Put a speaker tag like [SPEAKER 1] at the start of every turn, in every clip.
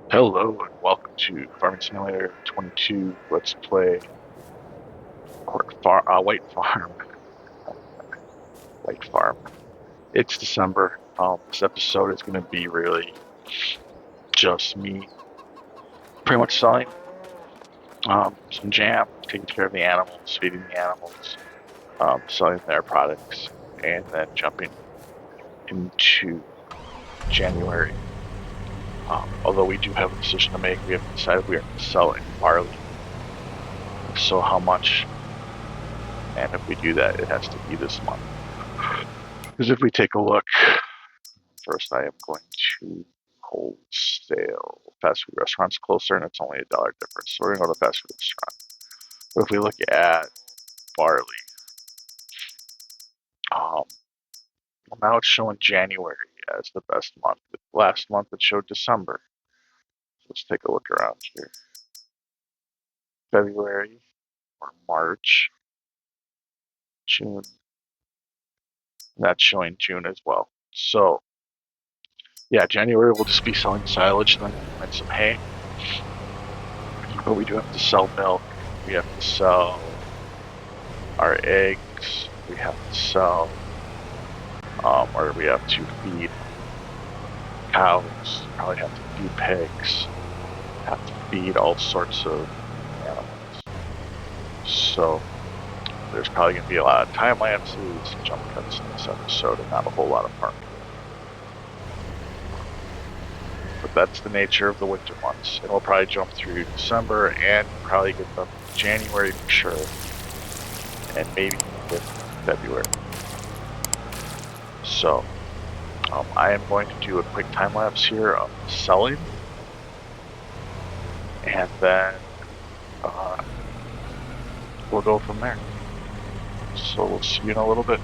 [SPEAKER 1] Hello and welcome to Farming Simulator 22. Let's play White Farm. White Farm. It's December. This episode is going to be really just me, pretty much selling some jam, taking care of the animals, feeding the animals, selling their products, and then jumping into January. Although we do have a decision to make, we haven't decided we are going to sell any barley. If so, how much? And if we do that, it has to be this month. Because if we take a look, first I am going to wholesale. Fast food restaurants closer, and it's only $1 difference. So we're going to go to fast food restaurant. But if we look at barley, um, well, now it's showing January as the best month. Last month it showed December. So let's take a look around here. February or March, June. That's showing June as well. So yeah, January we'll just be selling silage and some hay. But we do have to sell milk. We have to sell our eggs. We have to sell, or we have to feed cows. Probably have to feed pigs. Have to feed all sorts of animals. So there's probably going to be a lot of time lapses, jump cuts in this episode, and not a whole lot of farming. But that's the nature of the winter months. And we'll probably jump through December and probably get them January for sure. And maybe in February. So I am going to do a quick time lapse here of selling. And then we'll go from there. So we'll see you in a little bit.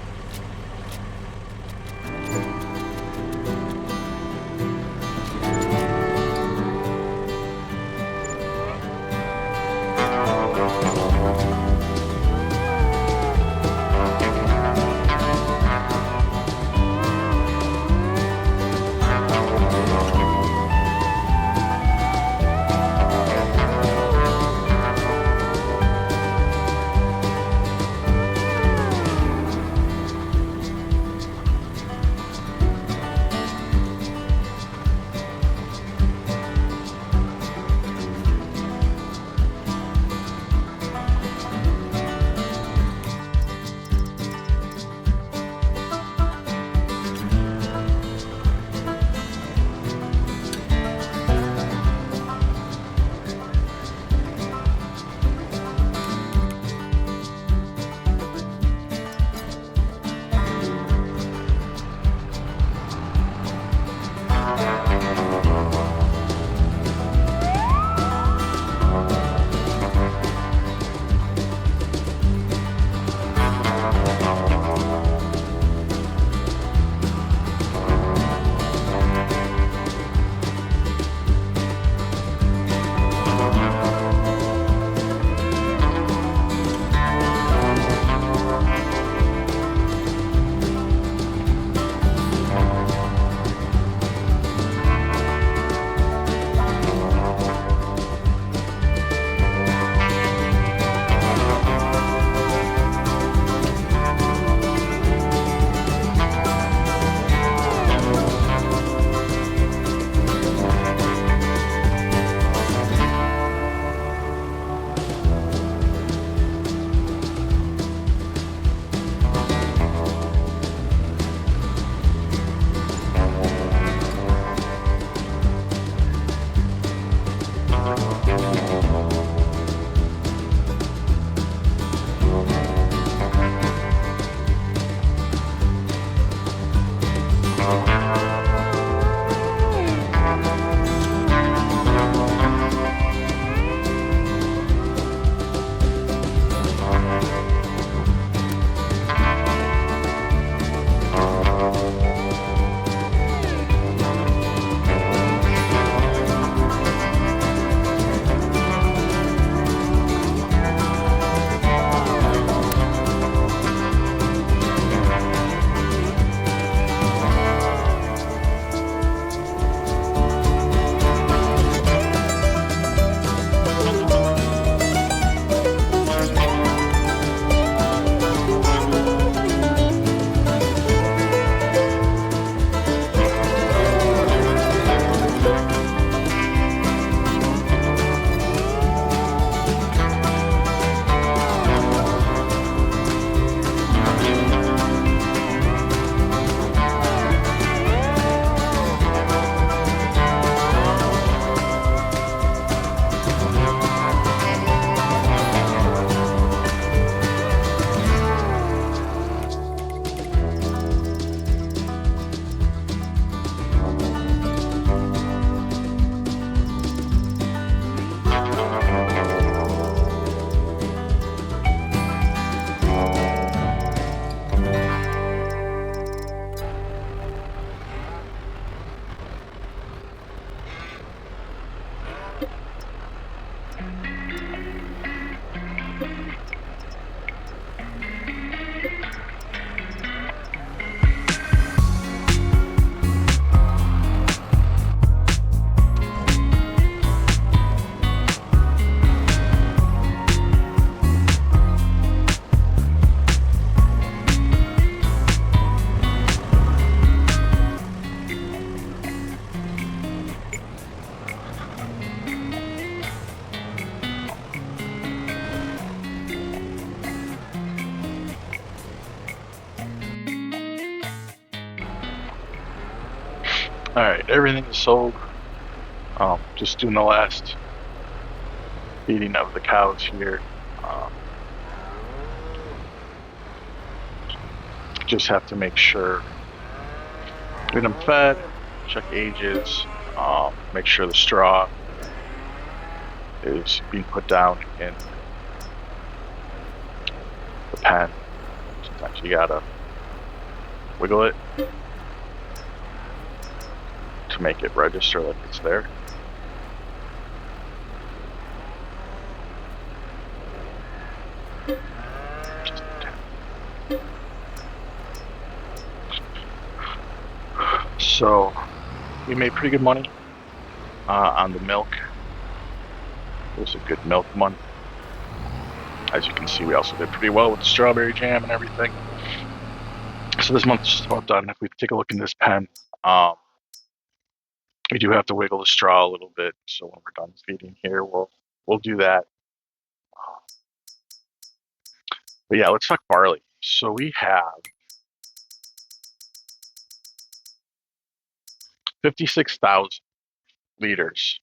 [SPEAKER 1] Alright, everything is sold. Just doing the last feeding of the cows here. Just have to make sure get them fed, check ages, make sure the straw is being put down in the pen. Sometimes you gotta wiggle it to make it register like it's there. So we made pretty good money on the milk. It was a good milk month. As you can see, we also did pretty well with the strawberry jam and everything. So this month's just about done. If we take a look in this pen, we do have to wiggle the straw a little bit. So when we're done feeding here, we'll do that. But yeah, let's talk barley. So we have 56,000 liters,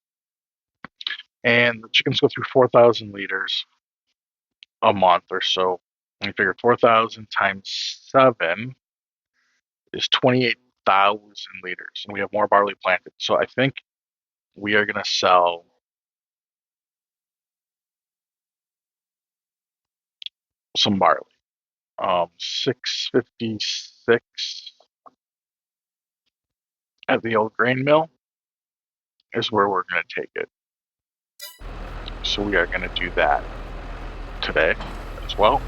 [SPEAKER 1] and the chickens go through 4,000 liters a month or so. And you figure 4,000 times 7 is 28,000 liters, and we have more barley planted. So I think we are going to sell some barley. 656 at the old grain mill is where we're going to take it. So we are going to do that today as well.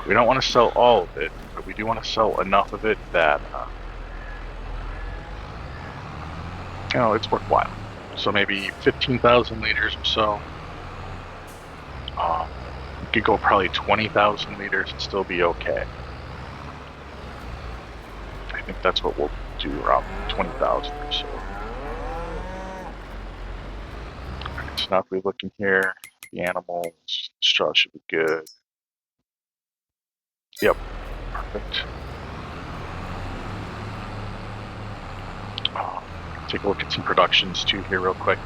[SPEAKER 1] We don't want to sell all of it, but we do want to sell enough of it that it's worthwhile. So maybe 15,000 liters or so. We could go probably 20,000 liters and still be okay. I think that's what we'll do, around 20,000 or so. Alright, so now if we look in here, the animals, straw should be good. Yep, perfect. Take a look at some productions too here real quick.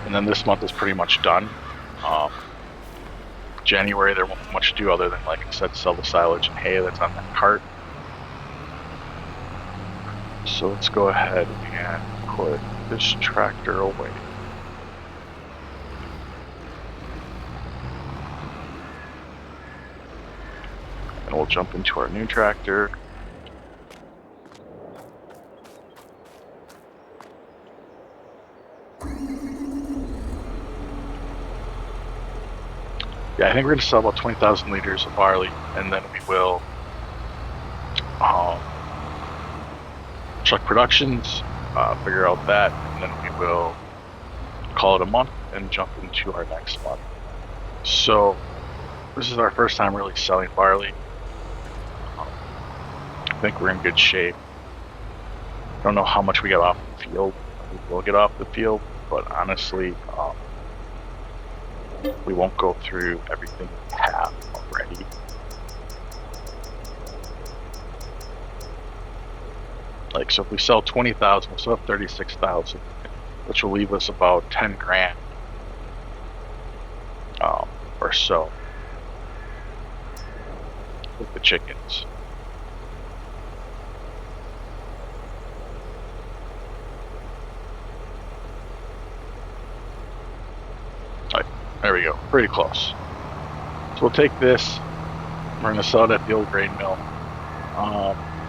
[SPEAKER 1] And then this month is pretty much done. January, there won't be much to do other than, like I said, sell the silage and hay that's on that cart. So let's go ahead and put this tractor away. And we'll jump into our new tractor. Yeah, I think we're going to sell about 20,000 liters of barley, and then we will check productions, figure out that, and then we will call it a month and jump into our next month. So this is our first time really selling barley. I think we're in good shape. I don't know how much we got off the field. We will get off the field, but honestly, we won't go through everything we have already. Like, so if we sell 20,000, we'll still have 36,000, which will leave us about 10 grand or so with the chickens. Right, there we go, pretty close. So we'll take this, we're gonna sell it at the old grain mill.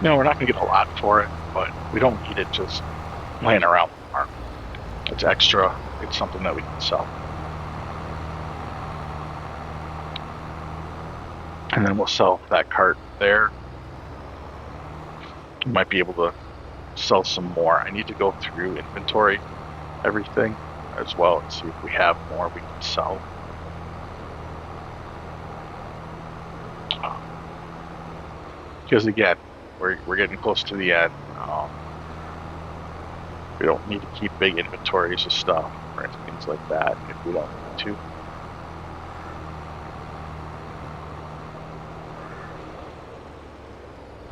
[SPEAKER 1] We're not gonna get a lot for it, but we don't need it just laying around the farm. It's extra, it's something that we can sell. And then we'll sell that cart there. We might be able to sell some more. I need to go through inventory everything as well and see if we have more we can sell. Because again, we're getting close to the end. We don't need to keep big inventories of stuff or things like that if we don't need to.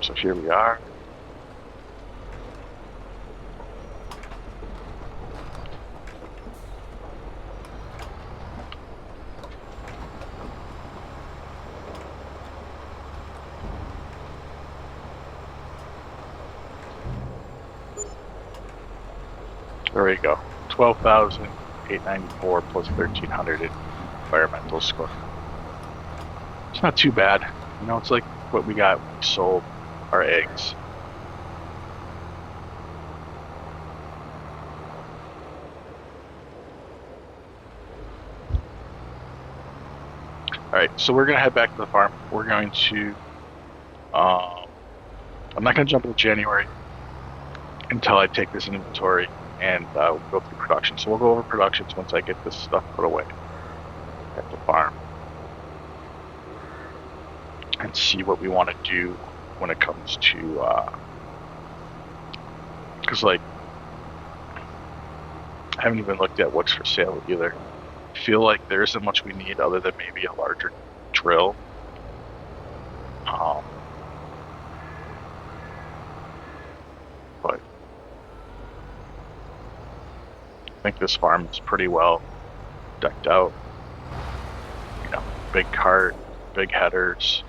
[SPEAKER 1] So here we are. There we go. 12,894 plus 1,300 in environmental score. It's not too bad. You know, it's like what we got when we sold our eggs. All right, so we're gonna head back to the farm. We're going to. I'm not gonna jump into January until I take this inventory and we'll go through production. So we'll go over productions once I get this stuff put away at the farm and see what we want to do when it comes to. Because like, I haven't even looked at what's for sale either. I feel like there isn't much we need other than maybe a larger drill. But I think this farm is pretty well decked out. You know, big cart, big headers.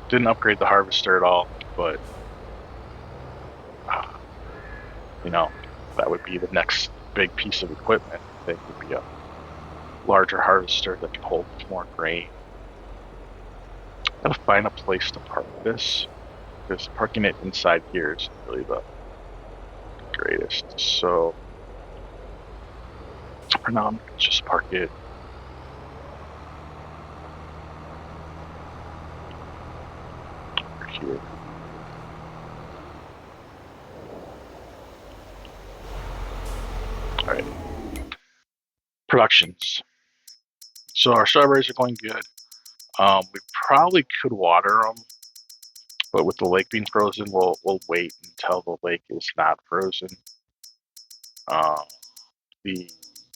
[SPEAKER 1] Didn't upgrade the harvester at all, but you know, that would be the next big piece of equipment. I think would be a larger harvester that can hold more grain. Gotta find a place to park this, because parking it inside here is really the greatest. So for now, I'm gonna just park it over here. All right. Productions. So our strawberries are going good. We probably could water them, but with the lake being frozen, we'll wait until the lake is not frozen. The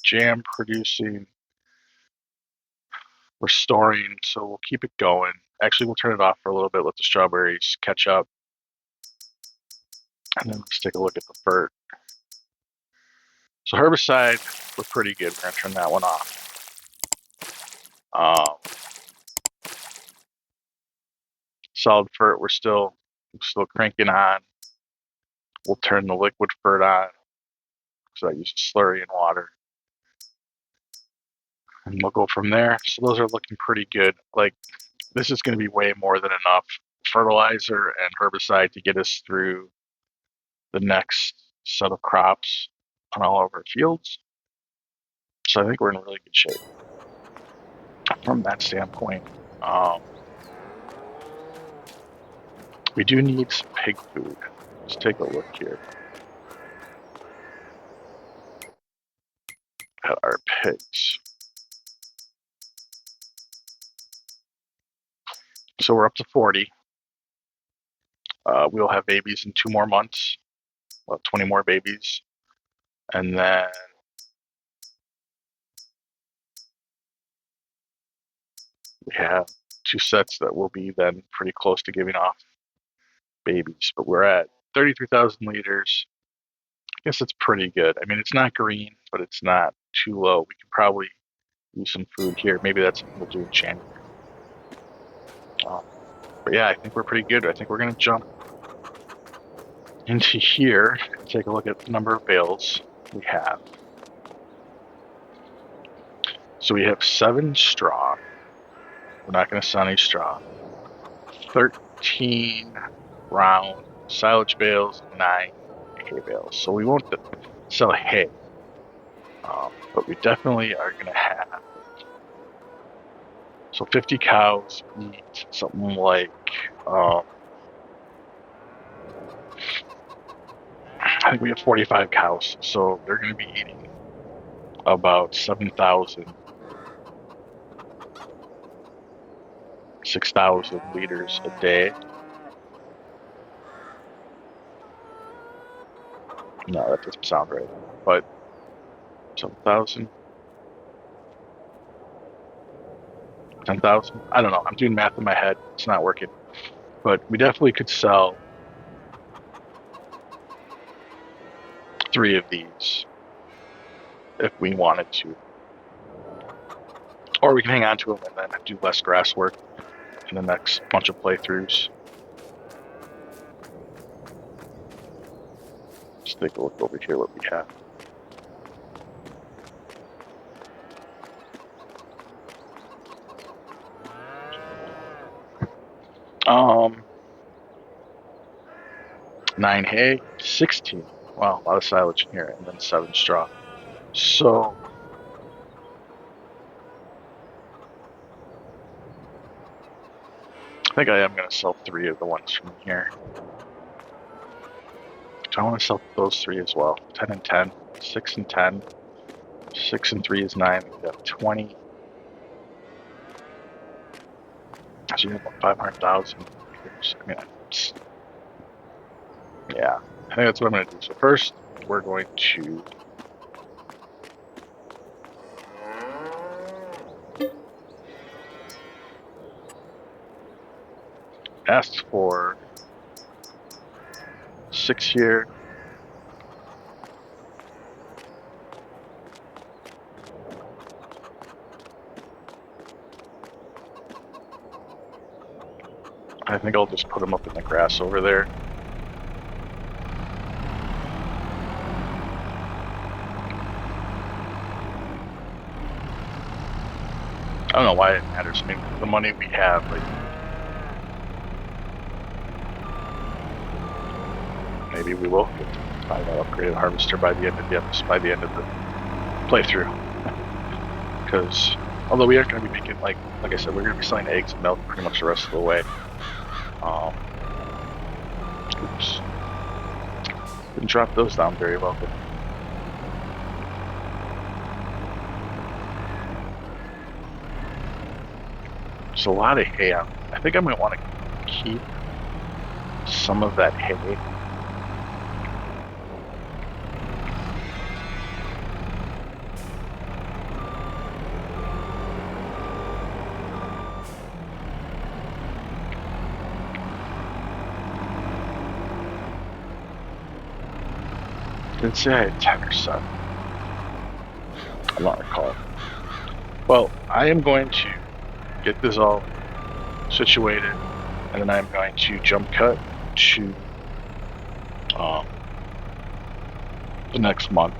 [SPEAKER 1] jam producing, we're storing, so we'll keep it going. Actually, we'll turn it off for a little bit, let the strawberries catch up, and then let's take a look at the fert. So herbicide, we're pretty good. We're gonna turn that one off. Solid fert, we're still cranking on. We'll turn the liquid fert on, because I use slurry and water. And we'll go from there. So those are looking pretty good. Like, this is going to be way more than enough fertilizer and herbicide to get us through the next set of crops on all of our fields. So I think we're in really good shape from that standpoint. We do need some pig food. Let's take a look here at our pigs. So we're up to 40. We'll have babies in 2 more months, about 20 more babies. And then we have 2 sets that will be then pretty close to giving off babies. But we're at 33,000 liters. I guess it's pretty good. I mean, it's not green, but it's not too low. We can probably use some food here. Maybe that's something we'll do in January. But yeah, I think we're pretty good. I think we're going to jump into here and take a look at the number of bales we have. So we have 7 straw. We're not going to sell any straw. 13 round silage bales, 9 hay bales. So we won't sell hay, but we definitely are going to have. So 50 cows eat something like, I think we have 45 cows. So they're going to be eating about 7,000, 6,000 liters a day. No, that doesn't sound right. But 7,000, 10,000. I don't know. I'm doing math in my head. It's not working. But we definitely could sell 3 of these if we wanted to. Or we can hang on to them and then do less grass work in the next bunch of playthroughs. Let's take a look over here what we have. Um, 9 hay, 16. Wow, a lot of silage in here, and then 7 straw. So I think I am going to sell 3 of the ones from here. Do I want to sell those 3 as well? 10 and 10, 6 and 10, 6 and 3 is 9. We got 20. So you have about 500,000 acres. I mean, yeah, I think that's what I'm going to do. So first, we're going to ask for 6 here. I think I'll just put them up in the grass over there. I don't know why it matters. I mean, the money we have, like, maybe we will get to buy that upgraded harvester by the end of the playthrough. Because although we aren't going to be making, like I said, we're going to be selling eggs and milk pretty much the rest of the way. Oops. Didn't drop those down very well. But there's a lot of hay on. I think I'm going to want to keep some of that hay. Didn't say I had 10 or 7. I don't recall. Well, I am going to get this all situated, and then I'm going to jump cut to the next month.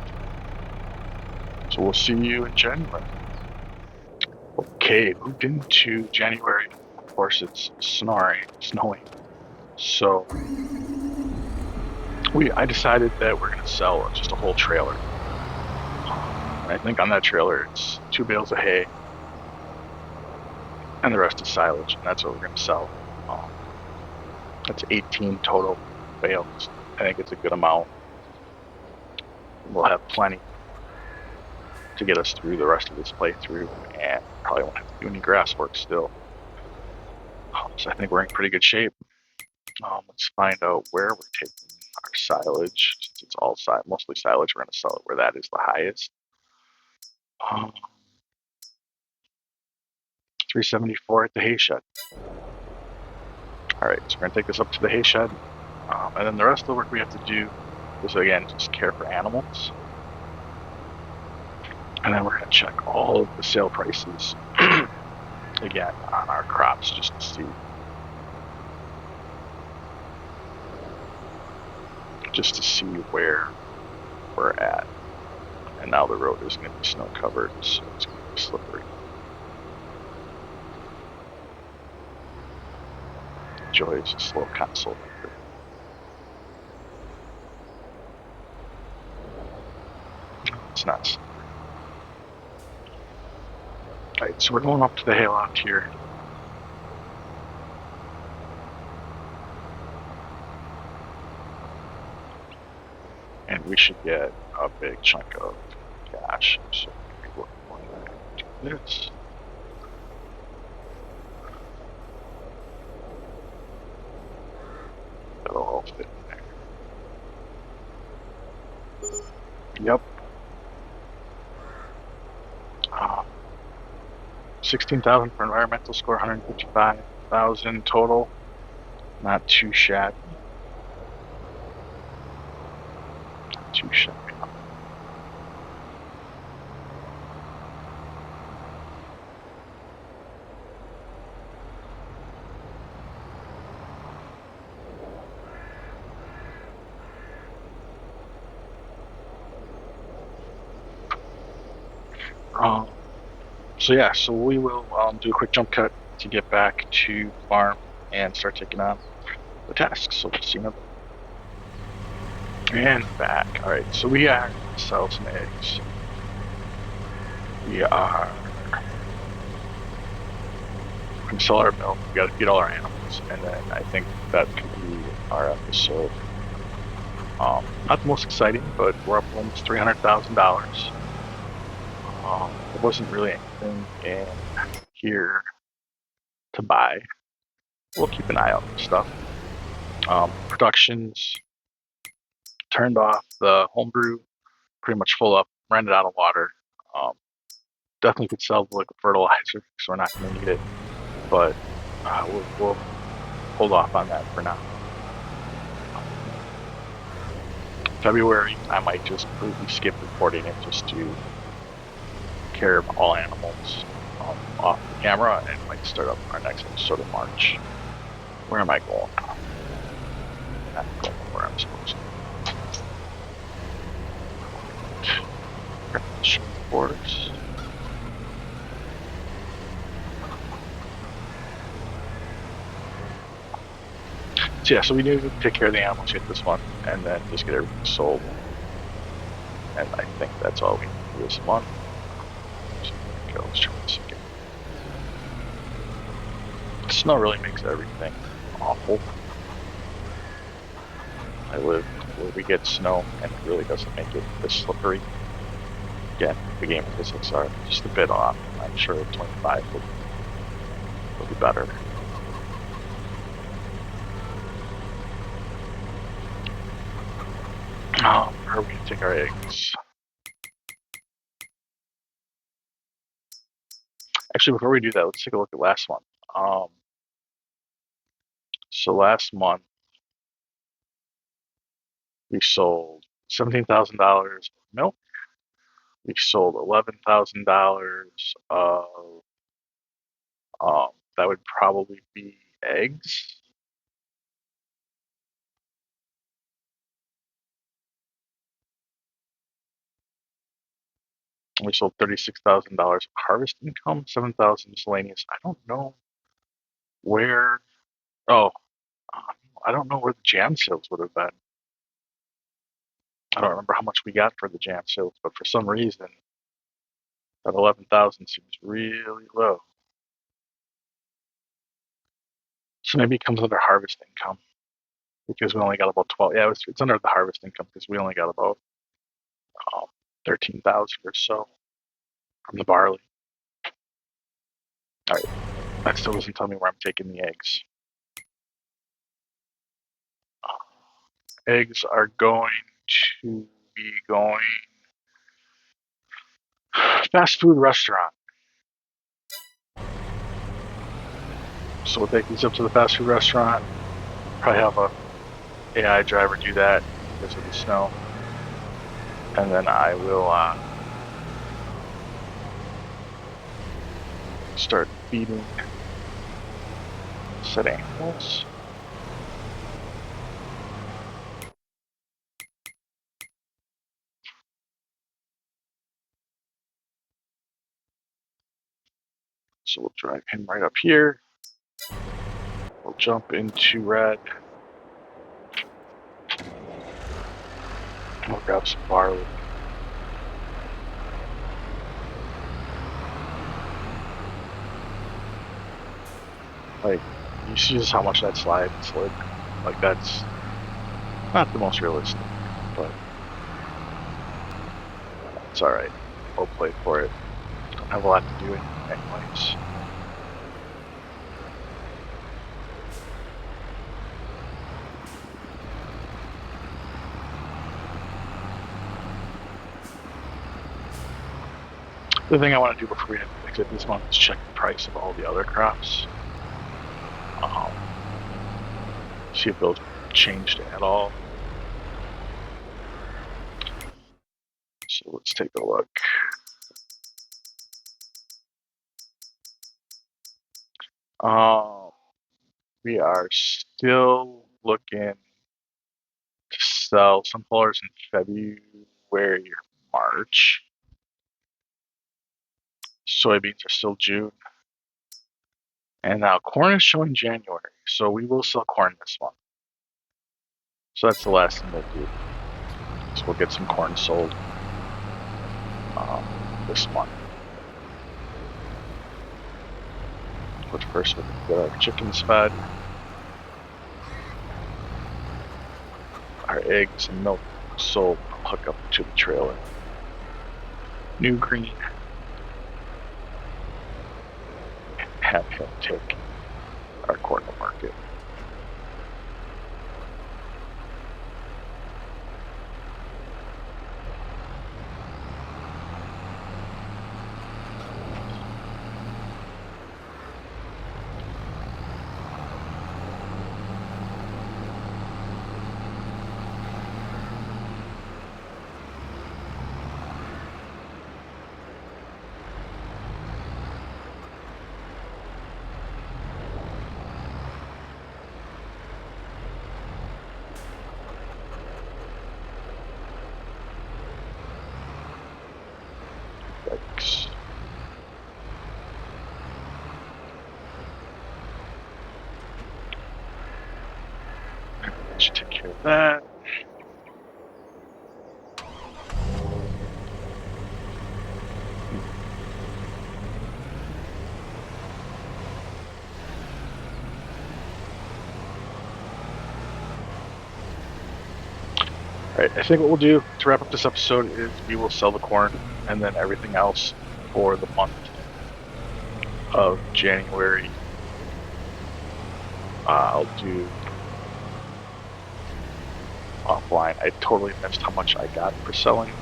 [SPEAKER 1] So we'll see you in January. Okay, moved into January. Of course, it's snowing. So I decided that we're gonna sell just a whole trailer. And I think on that trailer it's 2 bales of hay, and the rest is silage, and that's what we're gonna sell. That's 18 total bales. I think it's a good amount. We'll have plenty to get us through the rest of this playthrough, and probably won't have to do any grass work still. So I think we're in pretty good shape. Let's find out where we're taking our silage. Since it's all mostly silage, we're going to sell it where that is the highest. 374 at the hay shed. All right, so we're going to take this up to the hay shed, and then the rest of the work we have to do is, again, just care for animals. And then we're going to check all of the sale prices again on our crops just to see where we're at. And now the road is going to be snow covered, so it's going to be slippery. Joy is a slow console. It's not. Alright, so we're going up to the hayloft here. And we should get a big chunk of cash. So maybe we're going to do this. That'll all fit in there. Yep. 16,000 for environmental score, 155,000 total. Not too shabby. Not too shabby. So we will do a quick jump cut to get back to farm and start taking on the tasks. So we'll see you in a bit. And back. All right. So we are gonna sell some eggs. We are gonna sell our milk. We got to feed all our animals, and then I think that can be our episode. Not the most exciting, but we're up almost $300,000. There wasn't really anything in here to buy. We'll keep an eye out for stuff. Productions turned off the homebrew, pretty much full up, ran it out of water. Definitely could sell the liquid fertilizer because we're not going to need it, but we'll hold off on that for now. February, I might just completely skip reporting it just to care of all animals off the camera, and might start up our next episode in March. Where am I going? Not going where I'm supposed to. Quarters. So yeah, so we need to take care of the animals yet this month, and then just get everything sold. And I think that's all we need for this month. So let's try this again. Snow really makes everything awful. I live where we get snow, and it really doesn't make it this slippery. Again, the game physics are just a bit off. I'm sure 25 will be better. Where are we gonna take our eggs? Actually, before we do that, let's take a look at last month. So last month we sold $17,000 of milk. We sold $11,000 of that would probably be eggs. We sold $36,000 of harvest income, 7,000 miscellaneous. I don't know where. Oh, I don't know where the jam sales would have been. I don't remember how much we got for the jam sales, but for some reason, that 11,000 seems really low. So maybe it comes under harvest income because we only got about 12. Yeah, it's under the harvest income because we only got about 13,000 or so from the barley. All right, that still doesn't tell me where I'm taking the eggs. Eggs are going to be going fast food restaurant. So we'll take these up to the fast food restaurant. Probably have a AI driver do that because of the snow, and then I will start feeding said animals. So we'll drive him right up here. We'll jump into red. We'll grab some barley. Like, you see just how much that slid. Like, that's not the most realistic, but it's alright. We'll play for it. Don't have a lot to do anyways. The thing I want to do before we exit this month is check the price of all the other crops. See if those changed at all. So let's take a look. We are still looking to sell sunflowers in February or March. Soybeans are still June. And now corn is showing January, so we will sell corn this month. So that's the last thing we'll do. So we'll get some corn sold this month. But first we'll get our chickens fed, our eggs and milk sold, hook up to the trailer. New green. Have him take our corn to market. Yikes. Let's take care of that. Alright, I think what we'll do to wrap up this episode is we will sell the corn and then everything else for the month of January. I'll do offline. I totally missed how much I got for selling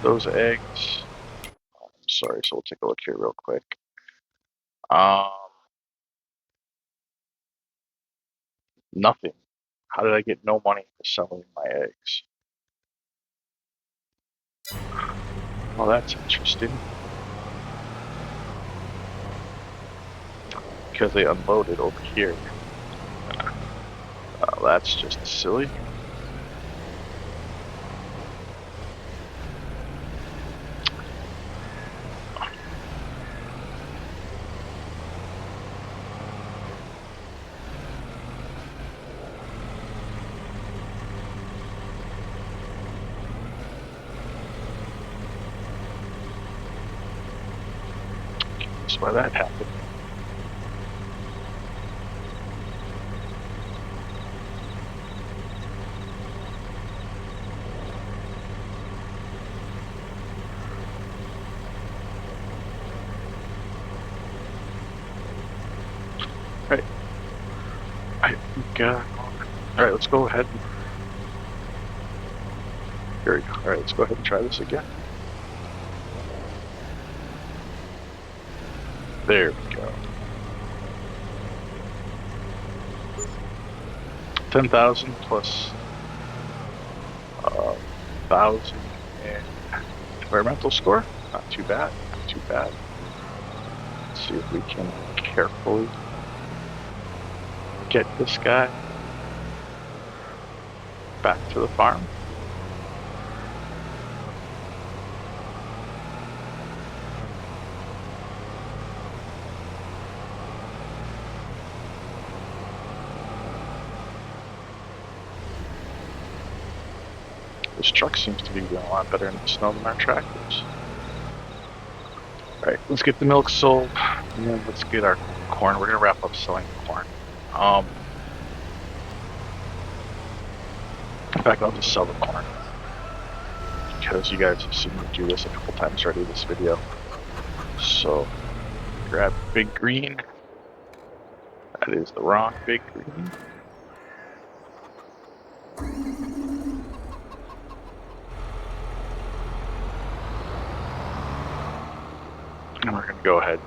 [SPEAKER 1] those eggs. Sorry, so we'll take a look here real quick. Nothing. How did I get no money for selling my eggs? Well, that's interesting. Because they unloaded over here. That's just silly. That's why that happened. Right. I think, alright, let's go ahead. Here we go. Alright, let's go ahead and try this again. There we go. 10,000 plus 1,000 in environmental score. Not too bad. Not too bad. Let's see if we can carefully get this guy back to the farm. This truck seems to be doing a lot better in the snow than our tractors. Alright, let's get the milk sold, and then let's get our corn. We're going to wrap up selling the corn. In fact, I'll just sell the corn. Because you guys have seen me do this a couple times already this video. So, grab big green. That is the wrong big green. And we're going to go ahead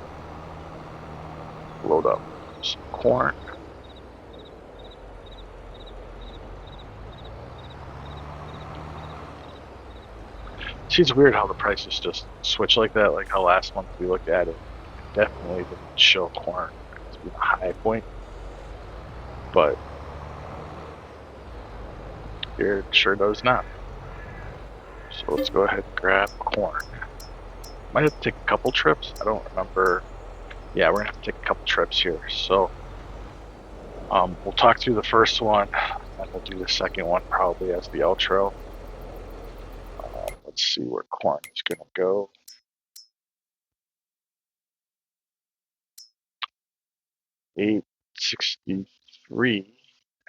[SPEAKER 1] and load up some corn. See, it's weird how the prices just switch like that. Like how last month we looked at it, it definitely didn't show corn to be the high point, but here it sure does not. So let's go ahead and grab corn. Might have to take a couple trips. I don't remember. Yeah, we're gonna have to take a couple trips here. So we'll talk through the first one, and we'll do the second one probably as the outro. Let's see where corn is gonna go. $8.63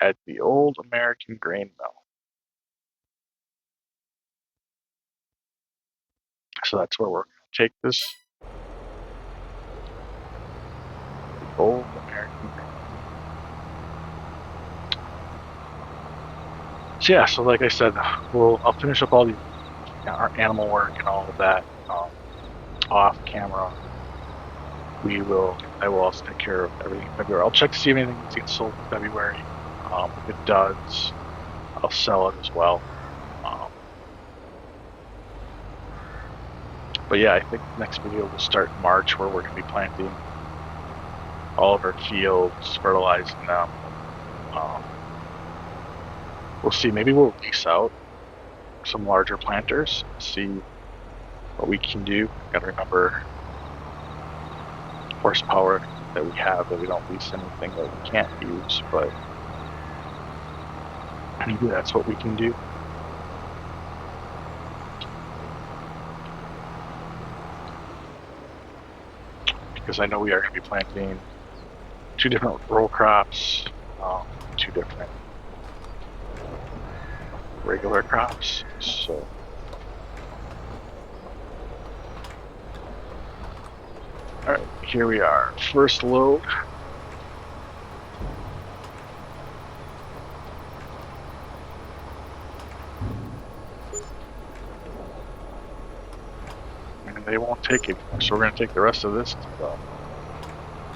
[SPEAKER 1] at the old American grain mill. So that's where we're gonna take this. The old American grain. So yeah, so like I said, I'll finish up all our animal work and all of that off camera. I will also take care of everything in February. I'll check to see if anything gets sold in February. If it does, I'll sell it as well. But yeah, I think the next video will start in March, where we're going to be planting all of our fields, fertilizing them. We'll see. Maybe we'll lease out some larger planters, see what we can do. Got to remember horsepower that we have, that we don't lease anything that we can't use, but maybe that's what we can do. Because I know we are going to be planting 2 different row crops, 2 different regular crops. So all right, here we are, first load. And they won't take it, so we're going to take the rest of this to the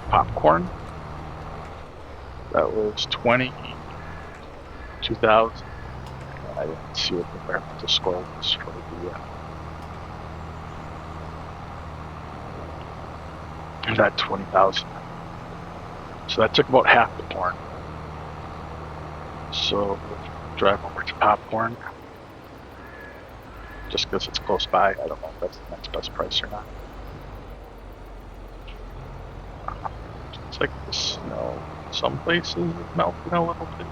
[SPEAKER 1] popcorn. That was 22,000. I didn't see what the environmental score was for that 20,000. So that took about half the corn. So we'll drive over to popcorn, just because it's close by. I don't know if that's the next best price or not. It's like the snow. Some places is melting a little bit.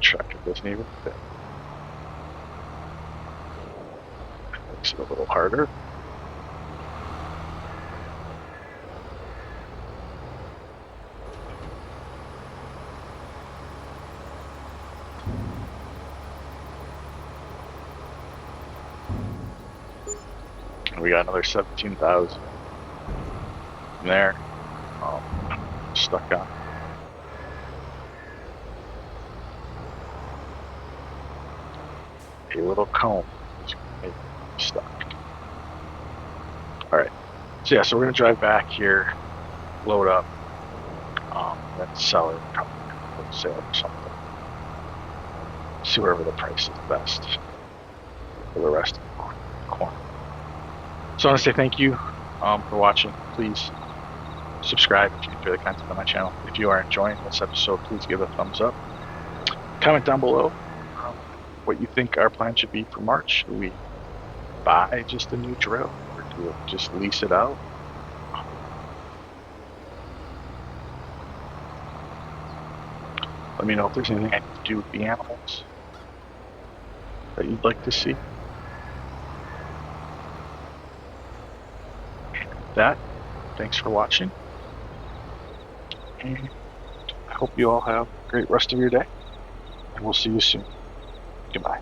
[SPEAKER 1] Tractor doesn't even fit. Makes it a little harder. We got another 17,000 there. Stuck on. A little comb is going to make me stuck. All right. So yeah, so we're going to drive back here, load up, then sell it, probably wholesale or something. See wherever the price is best for the rest of the corn. So I want to say thank you for watching. Please subscribe if you enjoy the content on my channel. If you are enjoying this episode, please give it a thumbs up. Comment down below what you think our plan should be for March. Do we buy just a new drill, or do we just lease it out? Let me know if there's anything I need to do with the animals that you'd like to see. With that, thanks for watching, and I hope you all have a great rest of your day, and we'll see you soon. Goodbye.